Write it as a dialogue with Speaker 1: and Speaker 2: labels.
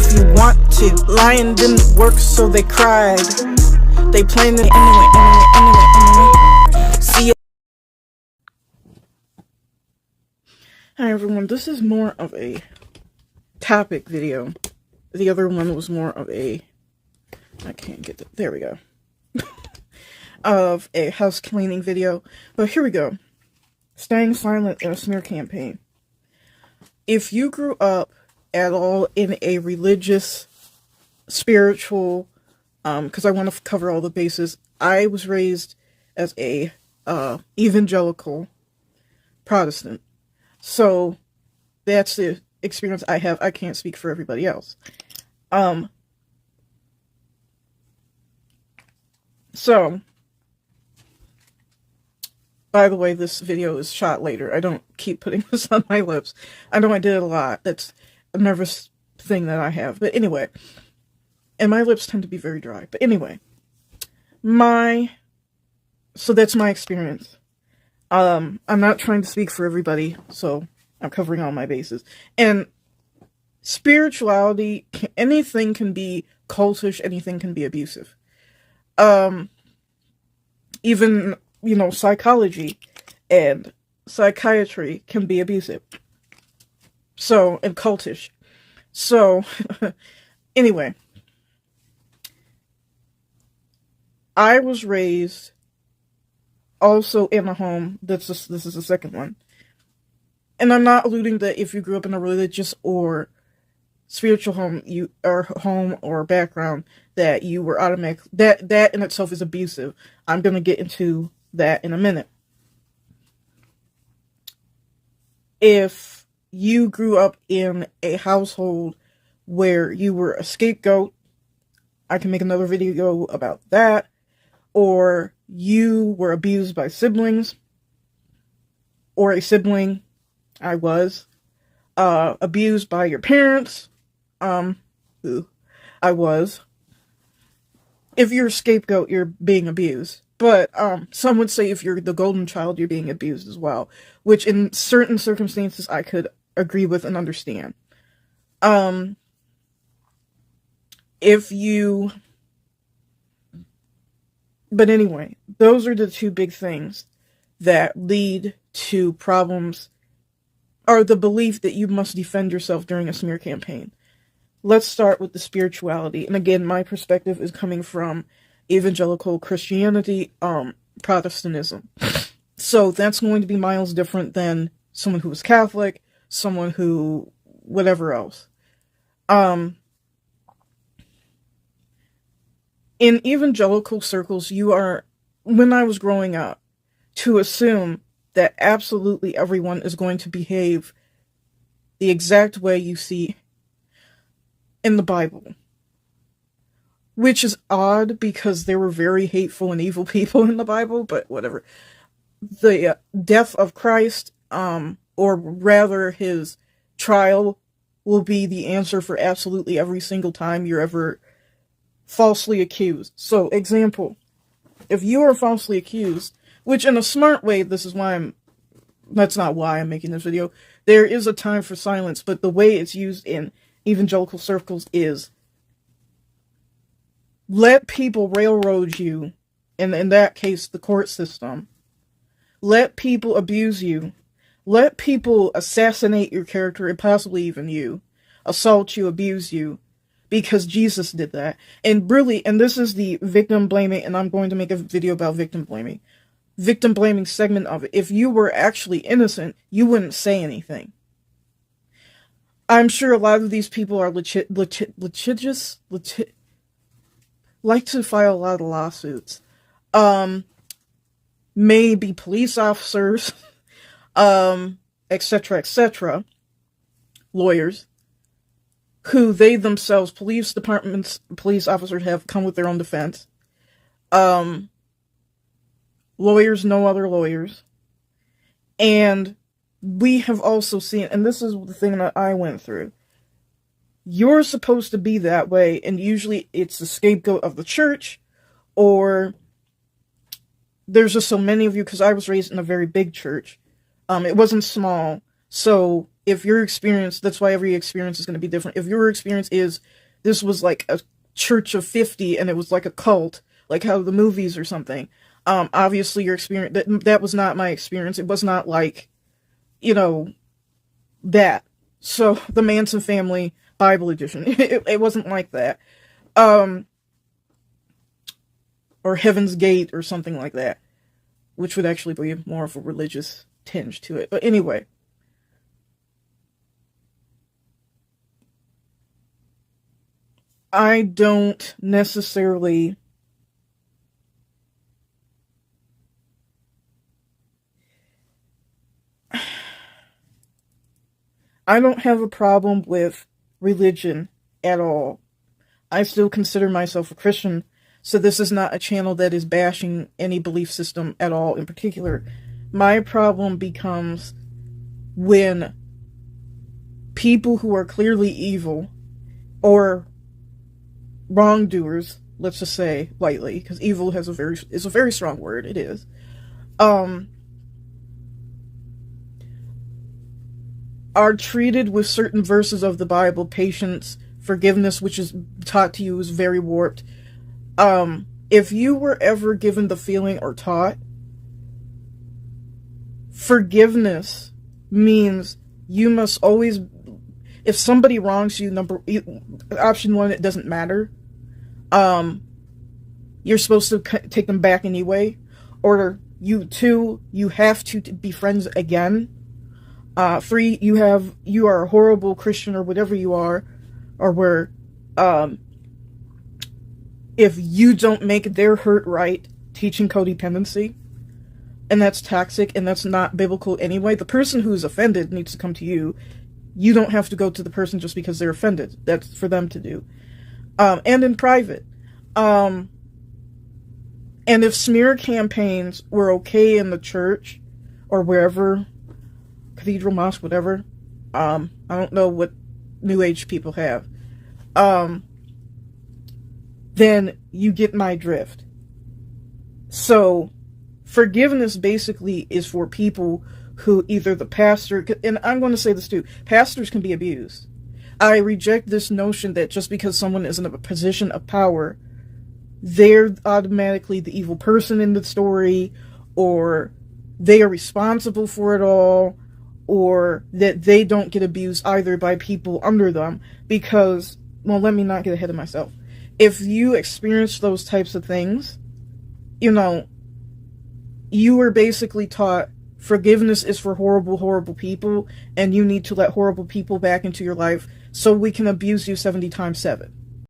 Speaker 1: if you want to. Lying didn't work, so they cried. They planned it anyway. See ya. Hi everyone, this is more of a topic video. The other one was more of a, I can't get it, there we go. Of a house cleaning video. But here we go. Staying silent in a smear campaign. If you grew up at all in a religious, spiritual, because I want to cover all the bases. I was raised as a evangelical Protestant. So that's the experience I have. I can't speak for everybody else. So, by the way, this video is shot later. I don't keep putting this on my lips. I know I did it a lot. That's a nervous thing that I have. But anyway, and my lips tend to be very dry. But anyway, so that's my experience. I'm not trying to speak for everybody, so I'm covering all my bases. And spirituality, anything can be cultish, anything can be abusive. Even, psychology and psychiatry can be abusive. So, and cultish. So, anyway. I was raised also in a home, this is the second one. And I'm not alluding that if you grew up in a religious or spiritual home, home or background, that you were automatic, that in itself is abusive. I'm going to get into that in a minute. If you grew up in a household where you were a scapegoat, I can make another video about that. Or you were abused by siblings, or a sibling, I was, abused by your parents, I was. If you're a scapegoat, you're being abused. But, some would say if you're the golden child, you're being abused as well. Which in certain circumstances I could agree with and understand. But anyway, those are the two big things that lead to problems, or the belief that you must defend yourself during a smear campaign. Let's start with the spirituality. And again, my perspective is coming from evangelical Christianity, Protestantism. So that's going to be miles different than someone who was Catholic, someone who, whatever else. In evangelical circles, when I was growing up, to assume that absolutely everyone is going to behave the exact way you see in the Bible. Which is odd, because there were very hateful and evil people in the Bible, but whatever. The death of Christ, or rather his trial, will be the answer for absolutely every single time you're ever falsely accused. So, example, if you are falsely accused, which in a smart way, that's not why I'm making this video, there is a time for silence, but the way it's used in evangelical circles is let people railroad you, and in that case, the court system. Let people abuse you. Let people assassinate your character, and possibly even you. Assault you, abuse you. Because Jesus did that. And really, and this is the victim blaming, and I'm going to make a video about victim blaming. Victim blaming segment of it. If you were actually innocent, you wouldn't say anything. I'm sure a lot of these people are litigious, like to file a lot of lawsuits. Maybe police officers, etc., etc., lawyers, who they themselves, police departments, police officers have come with their own defense. Lawyers know other lawyers. And we have also seen, and this is the thing that I went through, you're supposed to be that way, and usually it's the scapegoat of the church, or there's just so many of you, because I was raised in a very big church. It wasn't small, so if your experience, that's why every experience is going to be different. If your experience is, this was like a church of 50 and it was like a cult, like how the movies or something, obviously your experience, that was not my experience. It was not like, you know, that. So the Manson Family Bible Edition, it wasn't like that. Or Heaven's Gate or something like that, which would actually be more of a religious tinge to it. But anyway, I don't necessarily I don't have a problem with religion at all. I still consider myself a Christian, so this is not a channel that is bashing any belief system at all in particular. My problem becomes when people who are clearly evil or wrongdoers, let's just say lightly, because evil is a very strong word. It is. Are treated with certain verses of the Bible, patience, forgiveness, which is taught to you is very warped. If you were ever given the feeling or taught, forgiveness means you must always, if somebody wrongs you, option one, it doesn't matter. You're supposed to take them back anyway. Or you have to be friends again. 3, you are a horrible Christian or whatever you are, or where, if you don't make their hurt right, teaching codependency, and that's toxic, and that's not biblical anyway. The person who's offended needs to come to you. You don't have to go to the person just because they're offended. That's for them to do. And in private. And if smear campaigns were okay in the church, or wherever, cathedral, mosque, whatever, I don't know what New Age people have, then you get my drift. So, forgiveness basically is for people who either the pastor, and I'm going to say this too, pastors can be abused. I reject this notion that just because someone is in a position of power, they're automatically the evil person in the story, or they are responsible for it all, or that they don't get abused either by people under them, because, well, let me not get ahead of myself. If you experience those types of things, you know, you were basically taught forgiveness is for horrible, horrible people, and you need to let horrible people back into your life so we can abuse you 70 times 7.